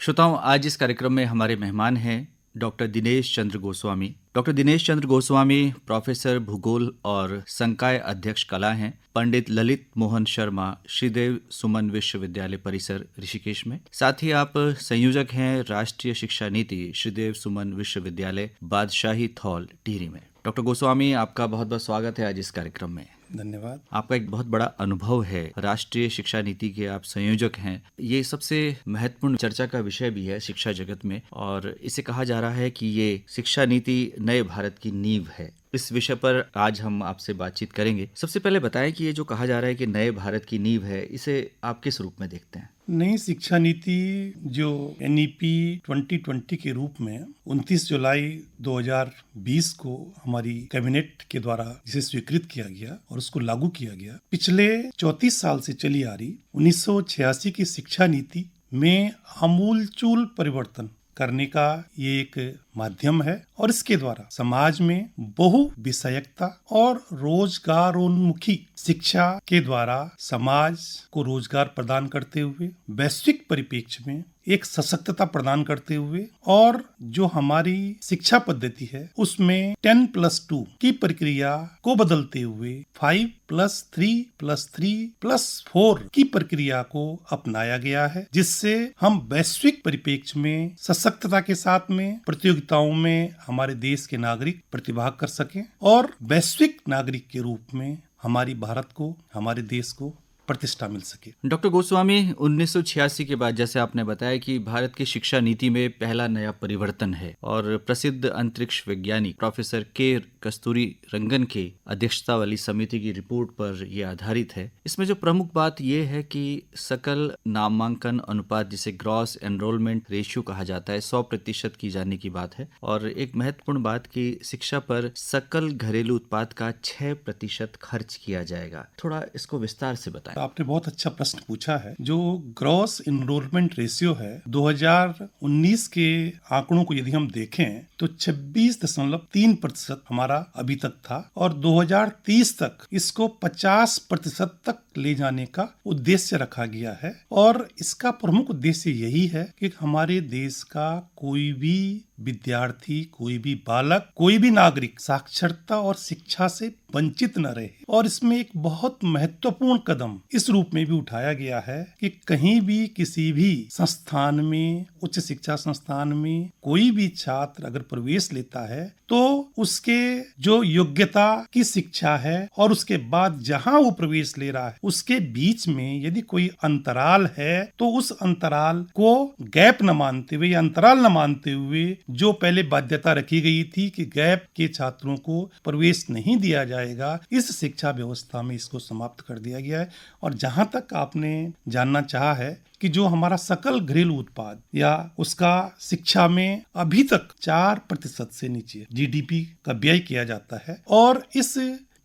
श्रोताओं, आज इस कार्यक्रम में हमारे मेहमान हैं doctor Dinesh Chandra Goswami. Doctor Dinesh Chandra Goswami professor भूगोल और संकाय अध्यक्ष कला हैं। पंडित ललित मोहन शर्मा श्रीदेव सुमन विश्वविद्यालय परिसर ऋषिकेश में। साथ ही आप संयोजक हैं राष्ट्रीय शिक्षा नीति श्रीदेव सुमन विश्वविद्यालय बादशाही थौल टिहरी में। डॉक्टर गोस्वामी, आपका बहुत बहुत स्वागत है आज इस कार्यक्रम में। धन्यवाद। आपका एक बहुत बड़ा अनुभव है, राष्ट्रीय शिक्षा नीति के आप संयोजक हैं। ये सबसे महत्वपूर्ण चर्चा का विषय भी है शिक्षा जगत में, और इसे कहा जा रहा है कि ये शिक्षा नीति नए भारत की नींव है। इस विषय पर आज हम आपसे बातचीत करेंगे। सबसे पहले बताएं कि ये जो कहा जा रहा है कि नए भारत की नींव है, इसे आप किस रूप में देखते हैं? नई शिक्षा नीति जो NEP 2020 के रूप में 29 जुलाई 2020 को हमारी कैबिनेट के द्वारा इसे स्वीकृत किया गया और उसको लागू किया गया, पिछले 34 साल से चली आ रही 1986 की शिक्षा नीति में आमूलचूल परिवर्तन करने का ये एक माध्यम है और इसके द्वारा समाज में बहु विषयकता और रोजगारोन्मुखी शिक्षा के द्वारा समाज को रोजगार प्रदान करते हुए वैश्विक परिप्रेक्ष्य में एक सशक्तता प्रदान करते हुए और जो हमारी शिक्षा पद्धति है उसमें 10+2 की प्रक्रिया को बदलते हुए 5+3+3+4 की प्रक्रिया को अपनाया गया है, जिससे हम वैश्विक परिप्रेक्ष्य में सशक्तता के साथ में प्रतियोगिताओं में हमारे देश के नागरिक प्रतिभाग कर सकें और वैश्विक नागरिक के रूप में हमारी भारत को, हमारे देश को प्रतिष्ठा मिल सके। डॉक्टर गोस्वामी, 1986 के बाद जैसे आपने बताया कि भारत की शिक्षा नीति में पहला नया परिवर्तन है और प्रसिद्ध अंतरिक्ष वैज्ञानिक प्रोफेसर के कस्तूरी रंगन के अध्यक्षता वाली समिति की रिपोर्ट पर यह आधारित है। इसमें जो प्रमुख बात यह है कि सकल नामांकन अनुपात, जिसे ग्रॉस एनरोलमेंट रेशियो कहा जाता है, 100% की जाने की बात है। और एक महत्वपूर्ण बात कि शिक्षा पर सकल घरेलू उत्पाद का 6% खर्च किया जाएगा। थोड़ा इसको विस्तार से बताएं। आपने बहुत अच्छा प्रश्न पूछा है। जो ग्रॉस इनरोलमेंट रेशियो है 2019 के आंकड़ों को यदि हम देखें तो 26.3% हमारा अभी तक था और 2030 तक इसको 50% तक ले जाने का उद्देश्य रखा गया है। और इसका प्रमुख उद्देश्य यही है कि हमारे देश का कोई भी विद्यार्थी, कोई भी बालक, कोई भी नागरिक साक्षरता और शिक्षा से वंचित न रहे। और इसमें एक बहुत महत्वपूर्ण कदम इस रूप में भी उठाया गया है कि कहीं भी किसी भी संस्थान में, उच्च शिक्षा संस्थान में कोई भी छात्र अगर प्रवेश लेता है तो उसके जो योग्यता की शिक्षा है और उसके बाद जहां वो प्रवेश ले रहा है उसके बीच में यदि कोई अंतराल है तो उस अंतराल को गैप न मानते हुए या अंतराल न मानते हुए जो पहले बाध्यता रखी गई थी कि गैप के छात्रों को प्रवेश नहीं दिया जाएगा, इस शिक्षा व्यवस्था में इसको समाप्त कर दिया गया है। और जहां तक आपने जानना चाहा है कि जो हमारा सकल घरेलू उत्पाद या उसका शिक्षा में अभी तक 4% से नीचे GDP का व्यय किया जाता है और इस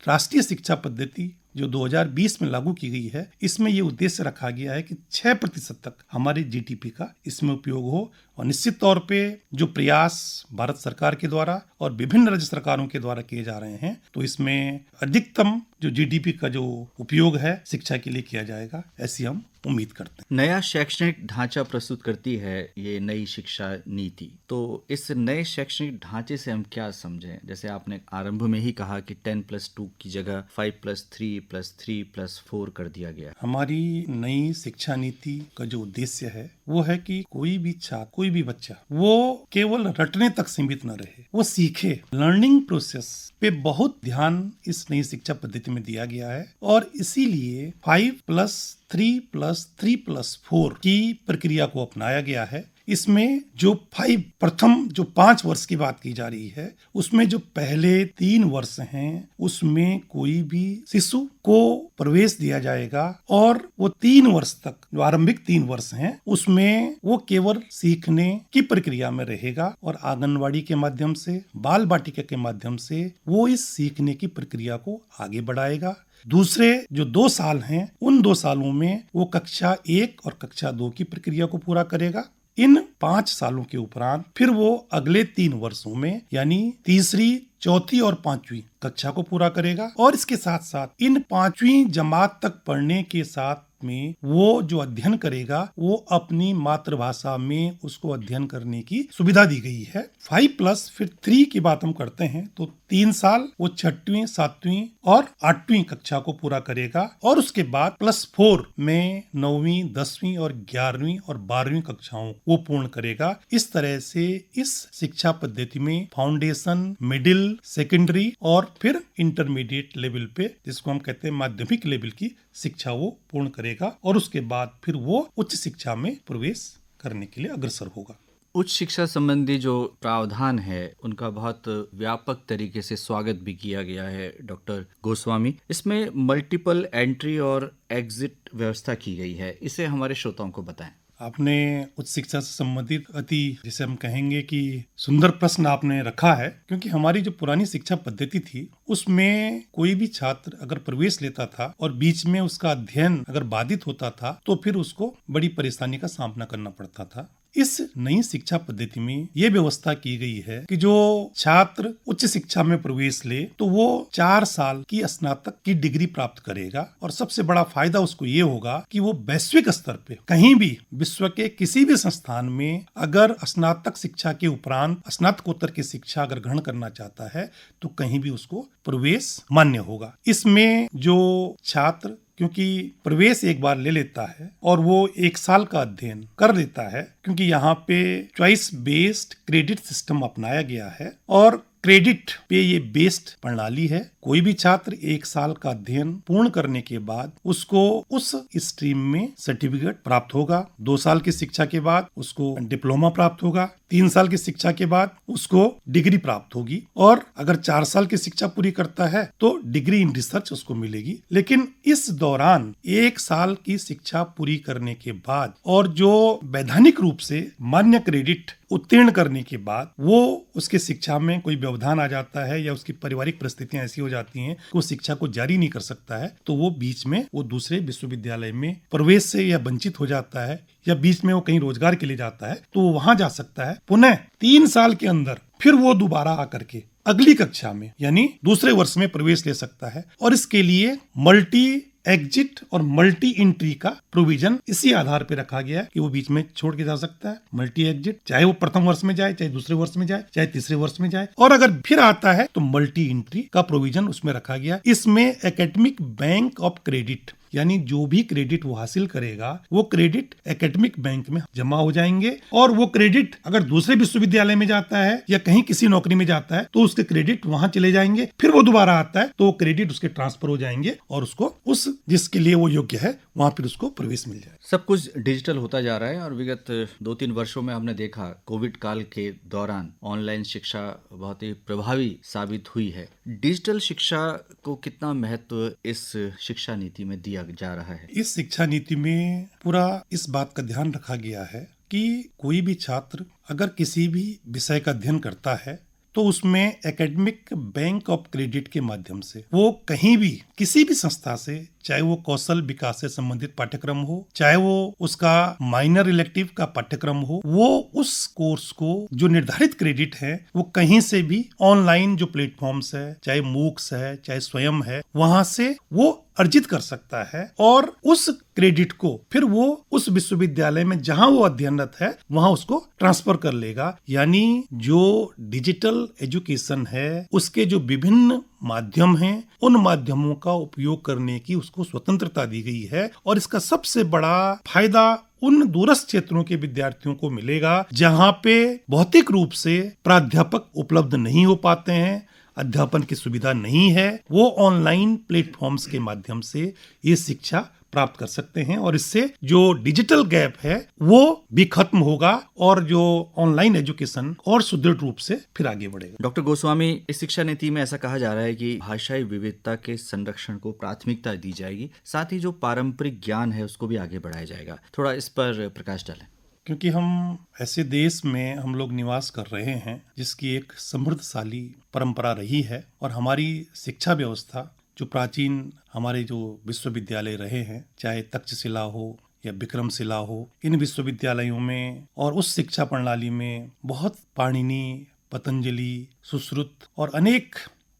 राष्ट्रीय शिक्षा पद्धति जो 2020 में लागू की गई है, इसमें ये उद्देश्य रखा गया है कि 6% तक हमारे GDP का इसमें उपयोग हो। और निश्चित तौर पे जो प्रयास भारत सरकार के द्वारा और विभिन्न राज्य सरकारों के द्वारा किए जा रहे हैं तो इसमें अधिकतम जो GDP का जो उपयोग है शिक्षा के लिए किया जाएगा, ऐसी हम उम्मीद करते हैं। नया शैक्षणिक ढांचा प्रस्तुत करती है ये नई शिक्षा नीति। तो इस नए शैक्षणिक ढांचे से हम क्या समझें? जैसे आपने आरंभ में ही कहा कि 10+2 की जगह 5+3+3+4 कर दिया गया। हमारी नई शिक्षा नीति का जो उद्देश्य है वो है कि कोई भी छात्र, कोई भी बच्चा वो केवल रटने तक सीमित न रहे, वो सीखे। लर्निंग प्रोसेस पे बहुत ध्यान इस नई शिक्षा पद्धति में दिया गया है और इसीलिए 5+3+3+4 की प्रक्रिया को अपनाया गया है। इसमें जो प्रथम जो 5 वर्ष की बात की जा रही है उसमें जो पहले 3 वर्ष हैं उसमें कोई भी शिशु को प्रवेश दिया जाएगा और वो 3 वर्ष तक, जो आरंभिक 3 वर्ष हैं, उसमें वो केवल सीखने की प्रक्रिया में रहेगा और आंगनवाड़ी के माध्यम से, बाल बाटिका के माध्यम से वो इस सीखने की प्रक्रिया को आगे बढ़ाएगा। दूसरे जो 2 साल हैं उन 2 सालों में वो कक्षा 1 और कक्षा 2 की प्रक्रिया को पूरा करेगा। इन 5 सालों के उपरांत फिर वो अगले 3 वर्षों में यानी तीसरी, चौथी और 5वीं कक्षा को पूरा करेगा और इसके साथ साथ इन 5वीं जमात तक पढ़ने के साथ में वो जो अध्ययन करेगा वो अपनी मातृभाषा में उसको अध्ययन करने की सुविधा दी गई है। 5+ फिर 3 की बात हम करते हैं तो 3 साल वो 6वीं 7वीं और 8वीं कक्षा को पूरा करेगा और उसके बाद +4 में 9वीं 10वीं और 11वीं और 12वीं कक्षाओं वो पूर्ण करेगा। इस तरह से इस शिक्षा पद्धति में फाउंडेशन, मिडिल, सेकेंडरी और फिर इंटरमीडिएट लेवल पे, जिसको हम कहते हैं माध्यमिक लेवल की शिक्षा वो पूर्ण करेगा और उसके बाद फिर वो उच्च शिक्षा में प्रवेश करने के लिए अग्रसर होगा। उच्च शिक्षा संबंधी जो प्रावधान है उनका बहुत व्यापक तरीके से स्वागत भी किया गया है डॉक्टर गोस्वामी। इसमें मल्टीपल एंट्री और एग्जिट व्यवस्था की गई है, इसे हमारे श्रोताओं को बताएं। आपने उच्च शिक्षा से संबंधित अति, जिसे हम कहेंगे कि सुंदर प्रश्न आपने रखा है, क्योंकि हमारी जो पुरानी शिक्षा पद्धति थी उसमें कोई भी छात्र अगर प्रवेश लेता था और बीच में उसका अध्ययन अगर बाधित होता था तो फिर उसको बड़ी परेशानी का सामना करना पड़ता था। इस नई शिक्षा पद्धति में ये व्यवस्था की गई है कि जो छात्र उच्च शिक्षा में प्रवेश ले तो वो 4 साल की स्नातक की डिग्री प्राप्त करेगा और सबसे बड़ा फायदा उसको ये होगा कि वो वैश्विक स्तर पे कहीं भी विश्व के किसी भी संस्थान में अगर स्नातक शिक्षा के उपरांत स्नातकोत्तर की शिक्षा अगर ग्रहण करना चाहता है तो कहीं भी उसको प्रवेश मान्य होगा। इसमें जो छात्र क्योंकि प्रवेश एक बार ले लेता है और वो 1 साल का अध्ययन कर लेता है, क्योंकि यहाँ पे चॉइस बेस्ड क्रेडिट सिस्टम अपनाया गया है और क्रेडिट पे ये बेस्ड प्रणाली है। कोई भी छात्र 1 साल का अध्ययन पूर्ण करने के बाद उसको उस स्ट्रीम में सर्टिफिकेट प्राप्त होगा। 2 साल की शिक्षा के बाद उसको डिप्लोमा प्राप्त होगा। 3 साल की शिक्षा के बाद उसको डिग्री प्राप्त होगी और अगर 4 साल की शिक्षा पूरी करता है तो डिग्री इन रिसर्च उसको मिलेगी। लेकिन इस दौरान 1 साल की शिक्षा पूरी करने के बाद और जो वैधानिक रूप से मान्य क्रेडिट उत्तीर्ण करने के बाद वो उसके शिक्षा में कोई व्यवधान आ जाता है या उसकी पारिवारिक परिस्थितियां ऐसी हो जाती हैं कि वो शिक्षा को जारी नहीं कर सकता है, तो वो बीच में वो दूसरे विश्वविद्यालय में प्रवेश से या वंचित हो जाता है या बीच में वो कहीं रोजगार के लिए जाता है तो वो वहां जा सकता है। पुनः 3 साल के अंदर फिर वो दोबारा आकर के अगली कक्षा में यानी दूसरे वर्ष में प्रवेश ले सकता है और इसके लिए मल्टी एग्जिट और मल्टी एंट्री का प्रोविजन इसी आधार पे रखा गया है कि वो बीच में छोड़ के जा सकता है। मल्टी एग्जिट चाहे वो प्रथम वर्ष में जाए, चाहे दूसरे वर्ष में जाए, चाहे तीसरे वर्ष में जाए, और अगर फिर आता है तो मल्टी एंट्री का प्रोविजन उसमें रखा गया। इसमें एकेडमिक बैंक ऑफ क्रेडिट यानी जो भी क्रेडिट वो हासिल करेगा वो क्रेडिट एकेडमिक बैंक में जमा हो जाएंगे और वो क्रेडिट अगर दूसरे विश्वविद्यालय में जाता है या कहीं किसी नौकरी में जाता है तो उसके क्रेडिट वहां चले जाएंगे। फिर वो दोबारा आता है तो वो क्रेडिट उसके ट्रांसफर हो जाएंगे और उसको उस जिसके लिए वो योग्य है वहां फिर उसको प्रवेश मिल जाए। सब कुछ डिजिटल होता जा रहा है और विगत 2-3 वर्षों में हमने देखा कोविड काल के दौरान ऑनलाइन शिक्षा बहुत ही प्रभावी साबित हुई है। डिजिटल शिक्षा को कितना महत्व इस शिक्षा नीति में दिया जा रहा है? इस शिक्षा नीति में पूरा इस बात का ध्यान रखा गया है कि कोई भी छात्र अगर किसी भी विषय का अध्ययन करता है तो उसमें एकेडमिक बैंक ऑफ क्रेडिट के माध्यम से वो कहीं भी किसी भी संस्था से, चाहे वो कौशल विकास से संबंधित पाठ्यक्रम हो, चाहे वो उसका माइनर इलेक्टिव का पाठ्यक्रम हो, वो उस कोर्स को जो निर्धारित क्रेडिट है वो कहीं से भी ऑनलाइन जो प्लेटफॉर्म्स है, चाहे मूक्स है, चाहे स्वयं है, वहां से वो अर्जित कर सकता है और उस क्रेडिट को फिर वो उस विश्वविद्यालय में जहां वो अध्ययनरत है वहां उसको ट्रांसफर कर लेगा। यानी जो डिजिटल एजुकेशन है उसके जो विभिन्न माध्यम हैं उन माध्यमों का उपयोग करने की उसको स्वतंत्रता दी गई है और इसका सबसे बड़ा फायदा उन दूरस्थ क्षेत्रों के विद्यार्थियों को मिलेगा जहां पे भौतिक रूप से प्राध्यापक उपलब्ध नहीं हो पाते हैं, अध्यापन की सुविधा नहीं है। वो ऑनलाइन प्लेटफॉर्म्स के माध्यम से ये शिक्षा प्राप्त कर सकते हैं और इससे जो डिजिटल गैप है वो भी खत्म होगा और जो ऑनलाइन एजुकेशन और सुदृढ़ रूप से फिर आगे बढ़ेगा। डॉक्टर गोस्वामी, इस शिक्षा नीति में ऐसा कहा जा रहा है कि भाषाई विविधता के संरक्षण को प्राथमिकता दी जाएगी, साथ ही जो पारंपरिक ज्ञान है उसको भी आगे बढ़ाया जाएगा। थोड़ा इस पर प्रकाश डालें। क्योंकि हम ऐसे देश में हम लोग निवास कर रहे हैं जिसकी एक समृद्धशाली परंपरा रही है और हमारी शिक्षा व्यवस्था जो प्राचीन हमारे जो विश्वविद्यालय रहे हैं, चाहे तक्षशिला हो या विक्रमशिला हो, इन विश्वविद्यालयों में और उस शिक्षा प्रणाली में बहुत पाणिनि, पतंजलि, सुश्रुत और अनेक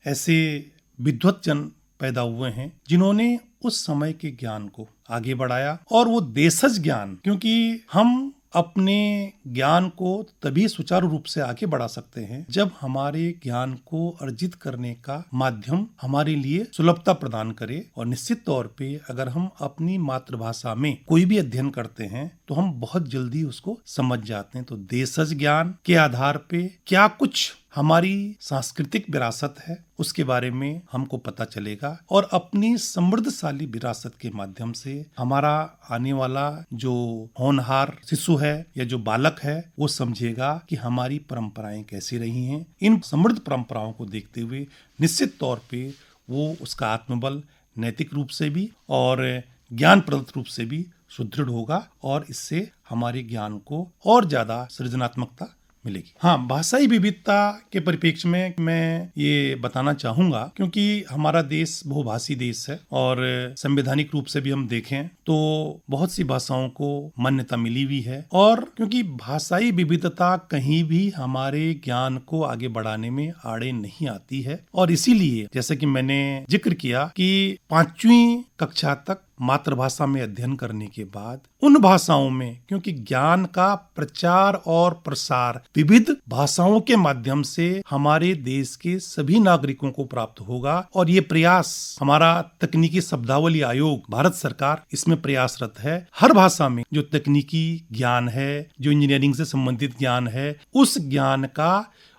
ऐसे विद्वत जन पैदा हुए हैं जिन्होंने उस समय के ज्ञान को आगे बढ़ाया, और वो देशज ज्ञान, क्योंकि हम अपने ज्ञान को तभी सुचारू रूप से आगे बढ़ा सकते हैं जब हमारे ज्ञान को अर्जित करने का माध्यम हमारे लिए सुलभता प्रदान करे। और निश्चित तौर पे अगर हम अपनी मातृभाषा में कोई भी अध्ययन करते हैं तो हम बहुत जल्दी उसको समझ जाते हैं। तो देशज ज्ञान के आधार पे क्या कुछ हमारी सांस्कृतिक विरासत है उसके बारे में हमको पता चलेगा, और अपनी समृद्धशाली विरासत के माध्यम से हमारा आने वाला जो होनहार शिशु है या जो बालक है वो समझेगा कि हमारी परंपराएं कैसी रही हैं। इन समृद्ध परंपराओं को देखते हुए निश्चित तौर पे वो उसका आत्मबल नैतिक रूप से भी और ज्ञान प्रदत्त रूप से भी सुदृढ़ होगा, और इससे हमारे ज्ञान को और ज्यादा सृजनात्मकता मिलेगी। हाँ, भाषाई विविधता के परिप्रेक्ष्य में मैं ये बताना चाहूंगा, क्योंकि हमारा देश बहुभाषी देश है और संवैधानिक रूप से भी हम देखें तो बहुत सी भाषाओं को मान्यता मिली हुई है, और क्योंकि भाषाई विविधता कहीं भी हमारे ज्ञान को आगे बढ़ाने में आड़े नहीं आती है। और इसीलिए जैसे कि मैंने जिक्र किया कि 5वीं कक्षा तक मातृभाषा में अध्ययन करने के बाद उन भाषाओं में, क्योंकि ज्ञान का प्रचार और प्रसार विविध भाषाओं के माध्यम से हमारे देश के सभी नागरिकों को प्राप्त होगा, और ये प्रयास हमारा तकनीकी शब्दावली आयोग भारत सरकार इसमें प्रयासरत है। हर भाषा में जो तकनीकी ज्ञान है, जो इंजीनियरिंग से संबंधित ज्ञान है, उस ज्ञान का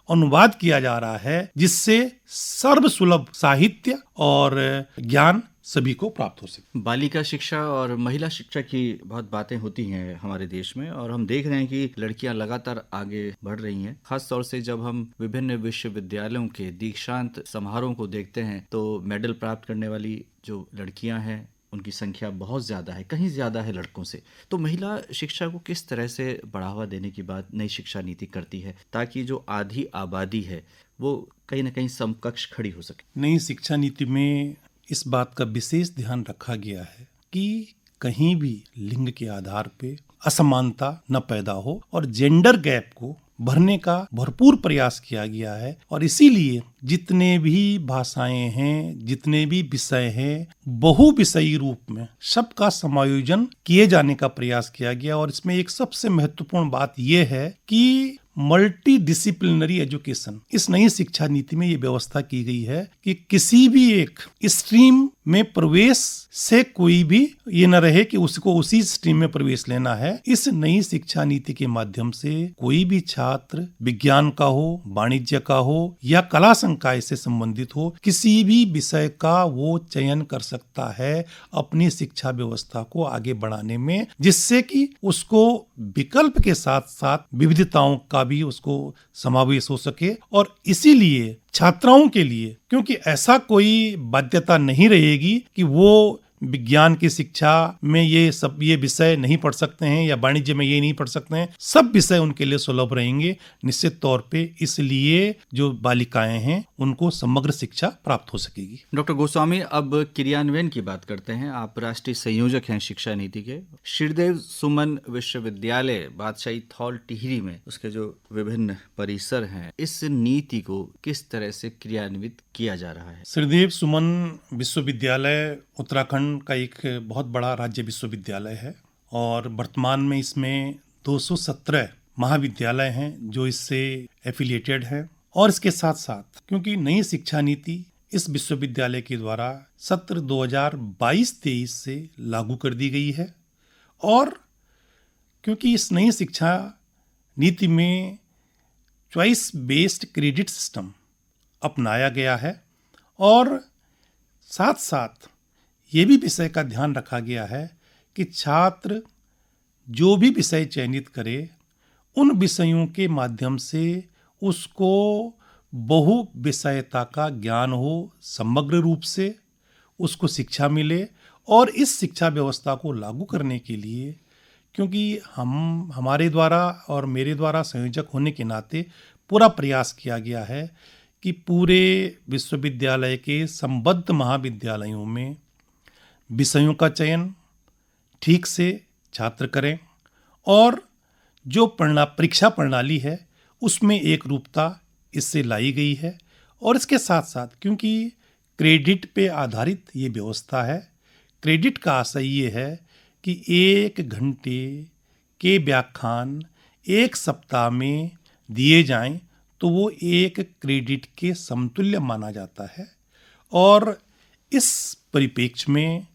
अनुवाद किया जा रहा है, जिससे सर्वसुलभ साहित्य और ज्ञान सभी को प्राप्त हो सके। बालिका शिक्षा और महिला शिक्षा की बहुत बातें होती हैं हमारे देश में, और हम देख रहे हैं कि लड़कियां लगातार आगे बढ़ रही हैं। खास तौर से जब हम विभिन्न विश्वविद्यालयों के दीक्षांत समारोह को देखते हैं तो मेडल प्राप्त करने वाली जो लड़कियां हैं उनकी संख्या बहुत ज़्यादा है, कहीं ज़्यादा है लड़कों से। तो महिला शिक्षा को किस तरह से बढ़ावा देने की बात नई शिक्षा नीति करती है, ताकि जो आधी आबादी है वो कहीं ना कहीं समकक्ष खड़ी हो सके? नई शिक्षा नीति में इस बात का विशेष ध्यान रखा गया है कि कहीं भी लिंग के आधार पे असमानता न पैदा हो, और जेंडर गैप को भरने का भरपूर प्रयास किया गया है। और इसीलिए जितने भी भाषाएं हैं, जितने भी विषय हैं, बहुविषयी रूप में सबका समायोजन किए जाने का प्रयास किया गया। और इसमें एक सबसे महत्वपूर्ण बात यह है कि मल्टी डिसिप्लिनरी एजुकेशन, इस नई शिक्षा नीति में ये व्यवस्था की गई है कि किसी भी एक स्ट्रीम में प्रवेश से कोई भी ये न रहे कि उसको उसी स्ट्रीम में प्रवेश लेना है। इस नई शिक्षा नीति के माध्यम से कोई भी छात्र विज्ञान का हो, वाणिज्य का हो या कला संकाय से संबंधित हो, किसी भी विषय का वो चयन कर सकता है अपनी शिक्षा व्यवस्था को आगे बढ़ाने में, जिससे कि उसको विकल्प के साथ साथ विविधताओं का भी उसको समावेश हो सके। और इसीलिए छात्राओं के लिए, क्योंकि ऐसा कोई बाध्यता नहीं रहेगी कि वो विज्ञान की शिक्षा में ये विषय नहीं पढ़ सकते हैं या वाणिज्य में ये नहीं पढ़ सकते हैं, सब विषय उनके लिए सुलभ रहेंगे निश्चित तौर पे। इसलिए जो बालिकाएं हैं उनको समग्र शिक्षा प्राप्त हो सकेगी। डॉक्टर गोस्वामी, अब क्रियान्वयन की बात करते हैं। आप राष्ट्रीय संयोजक हैं शिक्षा नीति के। श्रीदेव सुमन विश्वविद्यालय बादशाही थौल टिहरी में उसके जो विभिन्न परिसर हैं, इस नीति को किस तरह से क्रियान्वित किया जा रहा है? श्रीदेव सुमन विश्वविद्यालय उत्तराखंड का एक बहुत बड़ा राज्य विश्वविद्यालय है, और वर्तमान में इसमें 217 महाविद्यालय हैं जो इससे एफिलिएटेड हैं। और इसके साथ साथ क्योंकि नई शिक्षा नीति इस विश्वविद्यालय के द्वारा सत्र 2022-23 से लागू कर दी गई है, और क्योंकि इस नई शिक्षा नीति में चॉइस बेस्ड क्रेडिट सिस्टम अपनाया गया है, और साथ साथ ये भी विषय का ध्यान रखा गया है कि छात्र जो भी विषय चयनित करे उन विषयों के माध्यम से उसको बहु विषयता का ज्ञान हो, समग्र रूप से उसको शिक्षा मिले। और इस शिक्षा व्यवस्था को लागू करने के लिए, क्योंकि हमारे द्वारा और मेरे द्वारा संयोजक होने के नाते पूरा प्रयास किया गया है कि पूरे विश्वविद्यालय के संबद्ध महाविद्यालयों में विषयों का चयन ठीक से छात्र करें, और जो परीक्षा प्रणाली है उसमें एक रूपता इससे लाई गई है। और इसके साथ साथ क्योंकि क्रेडिट पे आधारित ये व्यवस्था है। क्रेडिट का आशय ये है कि 1 घंटे के व्याख्यान 1 सप्ताह में दिए जाएं तो वो 1 क्रेडिट के समतुल्य माना जाता है। और इस परिप्रेक्ष्य में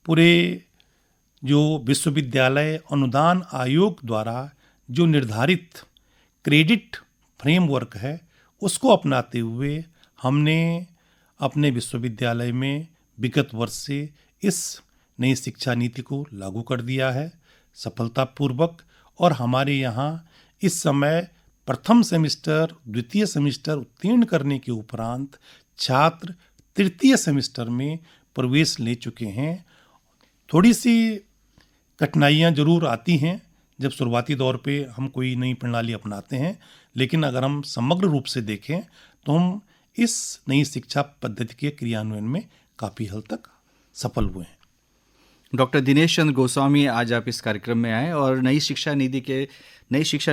पूरे जो विश्वविद्यालय अनुदान आयोग द्वारा जो निर्धारित क्रेडिट फ्रेमवर्क है उसको अपनाते हुए हमने अपने विश्वविद्यालय में विगत वर्ष से इस नई शिक्षा नीति को लागू कर दिया है सफलतापूर्वक। और हमारे यहाँ इस समय प्रथम सेमेस्टर, द्वितीय सेमेस्टर उत्तीर्ण करने के उपरांत छात्र तृतीय सेमेस्टर में प्रवेश ले चुके हैं। थोड़ी सी कठिनाइयाँ जरूर आती हैं जब शुरुआती दौर पे हम कोई नई प्रणाली अपनाते हैं, लेकिन अगर हम समग्र रूप से देखें तो हम इस नई शिक्षा पद्धति के क्रियान्वयन में काफ़ी हद तक सफल हुए हैं। डॉक्टर दिनेश चंद्र गोस्वामी, आज आप इस कार्यक्रम में आए और नई शिक्षा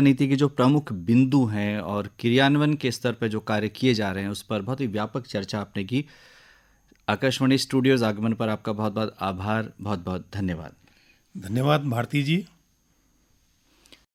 नीति के जो प्रमुख बिंदु हैं और क्रियान्वयन के स्तर पर जो कार्य किए जा रहे हैं उस पर बहुत ही व्यापक चर्चा आपने की। आकाशवाणी स्टूडियोज आगमन पर आपका बहुत बहुत आभार, बहुत बहुत धन्यवाद। धन्यवाद भारती जी।